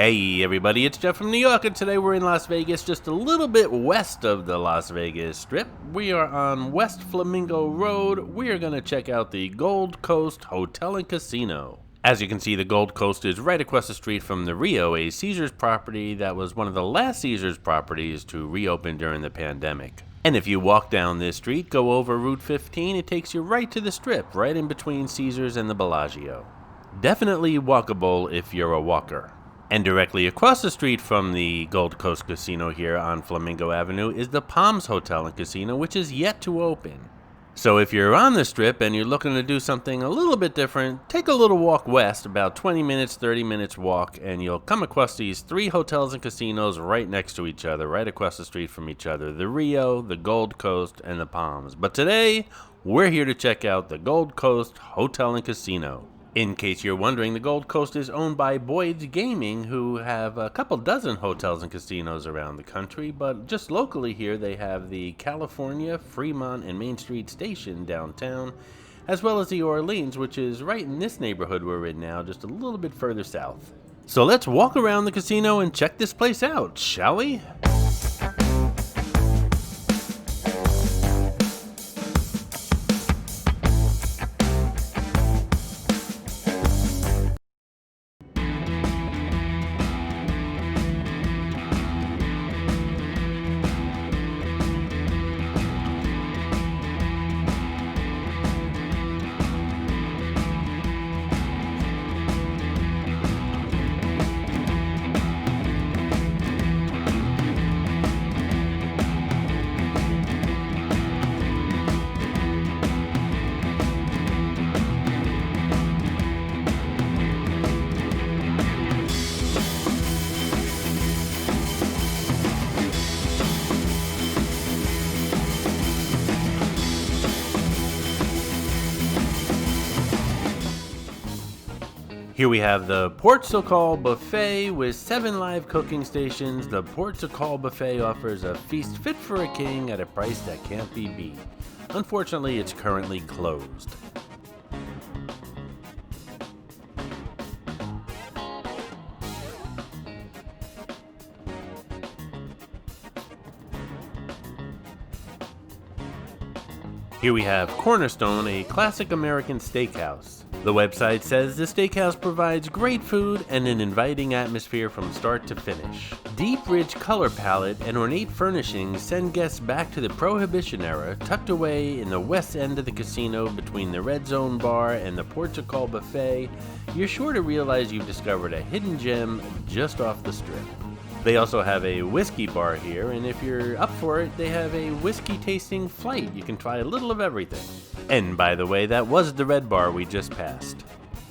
Hey everybody, it's Jeff from New York, and today we're in Las Vegas, just a little bit west of the Las Vegas Strip. We are on West Flamingo Road. We are going to check out the Gold Coast Hotel and Casino. As you can see, the Gold Coast is right across the street from the Rio, a Caesars property that was one of the last Caesars properties to reopen during the pandemic. And if you walk down this street, go over Route 15, it takes you right to the Strip, right in between Caesars and the Bellagio. Definitely walkable if you're a walker. And directly across the street from the Gold Coast Casino here on Flamingo Avenue is the Palms Hotel and Casino, which is yet to open. So if you're on the Strip and you're looking to do something a little bit different, take a little walk west, about 20 minutes, 30 minutes walk, and you'll come across these three hotels and casinos right next to each other, right across the street from each other, the Rio, the Gold Coast, and the Palms. But today, we're here to check out the Gold Coast Hotel and Casino. In case you're wondering, the Gold Coast is owned by Boyd's Gaming, who have a couple dozen hotels and casinos around the country, but just locally here they have the California, Fremont, and Main Street Station downtown, as well as the Orleans, which is right in this neighborhood we're in now, just a little bit further south. So let's walk around the casino and check this place out, shall we? Here we have the Port Socol Buffet with 7 live cooking stations. The Port Socol Buffet offers a feast fit for a king at a price that can't be beat. Unfortunately, it's currently closed. Here we have Cornerstone, a classic American steakhouse. The website says the steakhouse provides great food and an inviting atmosphere from start to finish. Deep, rich color palette and ornate furnishings send guests back to the Prohibition era, tucked away in the west end of the casino between the Red Zone Bar and the Port Socol Buffet. You're sure to realize you've discovered a hidden gem just off the Strip. They also have a whiskey bar here, and if you're up for it, they have a whiskey tasting flight. You can try a little of everything. And by the way, that was the red bar we just passed.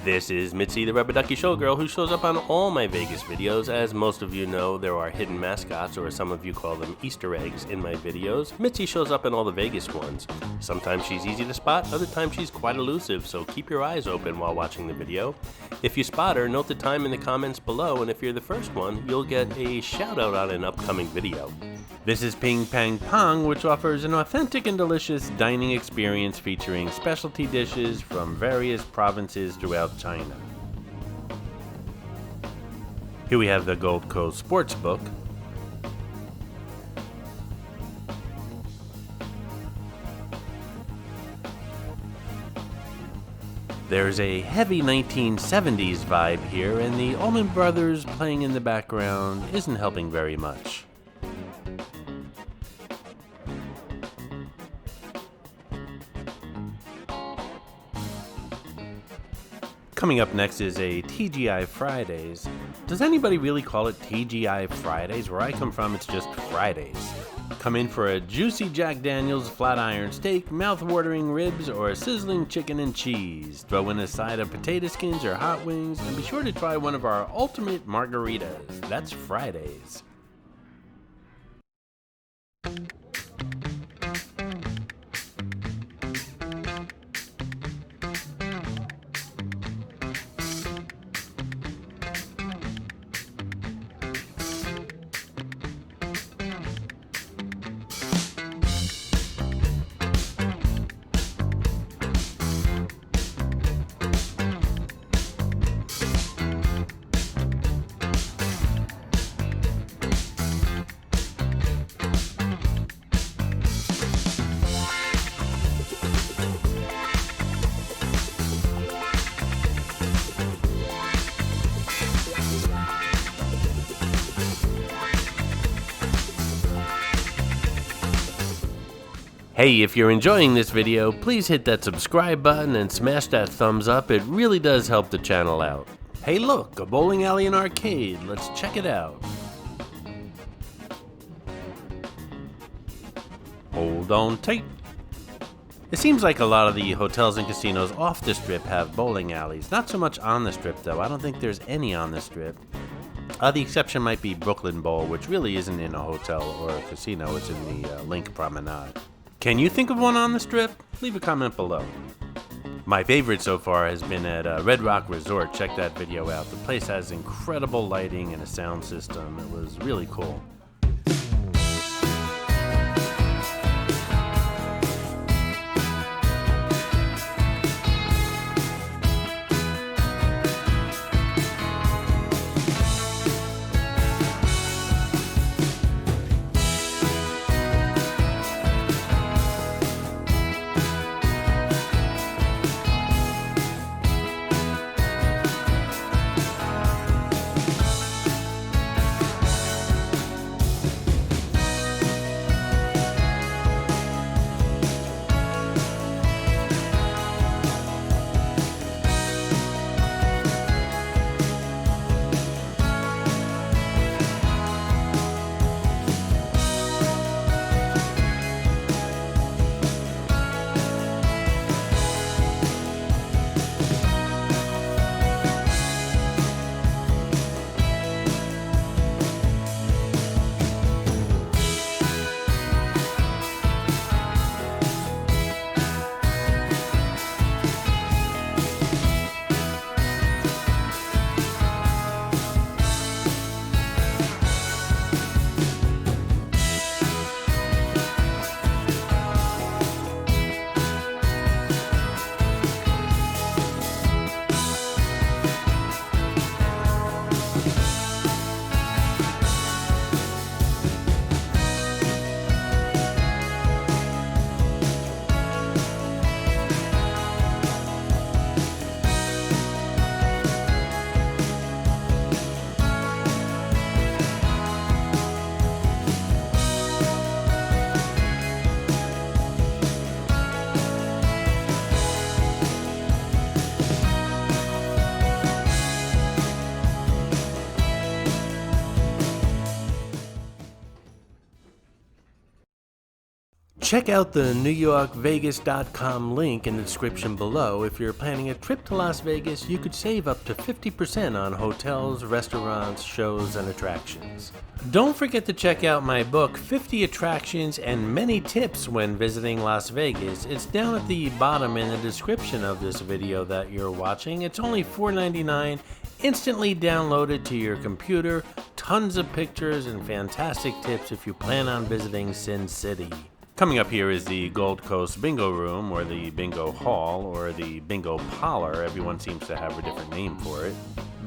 This is Mitzi, the Rubber Ducky Showgirl, who shows up on all my Vegas videos. As most of you know, there are hidden mascots, or some of you call them Easter eggs, in my videos. Mitzi shows up in all the Vegas ones. Sometimes she's easy to spot, other times she's quite elusive, so keep your eyes open while watching the video. If you spot her, note the time in the comments below, and if you're the first one, you'll get a shout out on an upcoming video. This is Ping Pang Pong, which offers an authentic and delicious dining experience featuring specialty dishes from various provinces throughout China. Here we have the Gold Coast Sportsbook. There's a heavy 1970s vibe here, and the Allman Brothers playing in the background isn't helping very much. Coming up next is a TGI Fridays. Does anybody really call it TGI Fridays? Where I come from, it's just Fridays. Come in for a juicy Jack Daniel's flat iron steak, mouth-watering ribs, or a sizzling chicken and cheese. Throw in a side of potato skins or hot wings, and be sure to try one of our ultimate margaritas. That's Fridays. Hey, if you're enjoying this video, please hit that subscribe button and smash that thumbs up. It really does help the channel out. Hey look, a bowling alley and arcade. Let's check it out. Hold on tight. It seems like a lot of the hotels and casinos off the strip have bowling alleys. Not so much on the strip though. I don't think there's any on the strip. The exception might be Brooklyn Bowl, which really isn't in a hotel or a casino. It's in the Link Promenade. Can you think of one on the strip? Leave a comment below. My favorite so far has been at Red Rock Resort. Check that video out. The place has incredible lighting and a sound system. It was really cool. Check out the NewYorkVegas.com link in the description below. If you're planning a trip to Las Vegas, you could save up to 50% on hotels, restaurants, shows, and attractions. Don't forget to check out my book, 50 Attractions and Many Tips When Visiting Las Vegas. It's down at the bottom in the description of this video that you're watching. It's only $4.99, instantly downloaded to your computer, tons of pictures and fantastic tips if you plan on visiting Sin City. Coming up here is the Gold Coast Bingo Room, or the Bingo Hall, or the Bingo Parlor. Everyone seems to have a different name for it.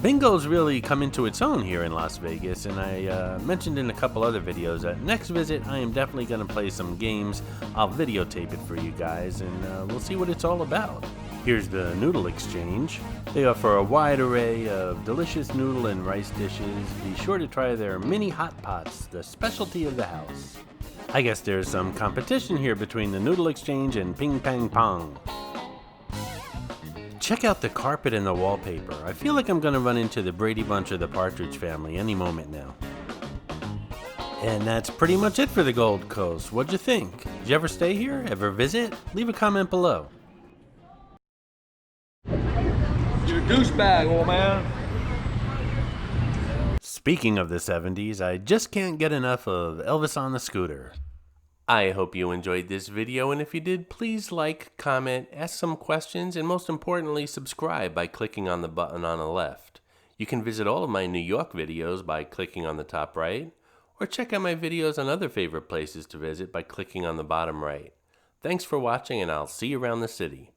Bingo's really come into its own here in Las Vegas, and I mentioned in a couple other videos that next visit I am definitely going to play some games. I'll videotape it for you guys, and we'll see what it's all about. Here's the Noodle Exchange. They offer a wide array of delicious noodle and rice dishes. Be sure to try their mini hot pots, the specialty of the house. I guess there's some competition here between the Noodle Exchange and Ping Pang Pong. Check out the carpet and the wallpaper. I feel like I'm going to run into the Brady Bunch or the Partridge Family any moment now. And that's pretty much it for the Gold Coast. What'd you think? Did you ever stay here? Ever visit? Leave a comment below. You're a douchebag, old man. Speaking of the 70s, I just can't get enough of Elvis on the Scooter. I hope you enjoyed this video, and if you did, please like, comment, ask some questions, and most importantly, subscribe by clicking on the button on the left. You can visit all of my New York videos by clicking on the top right, or check out my videos on other favorite places to visit by clicking on the bottom right. Thanks for watching, and I'll see you around the city.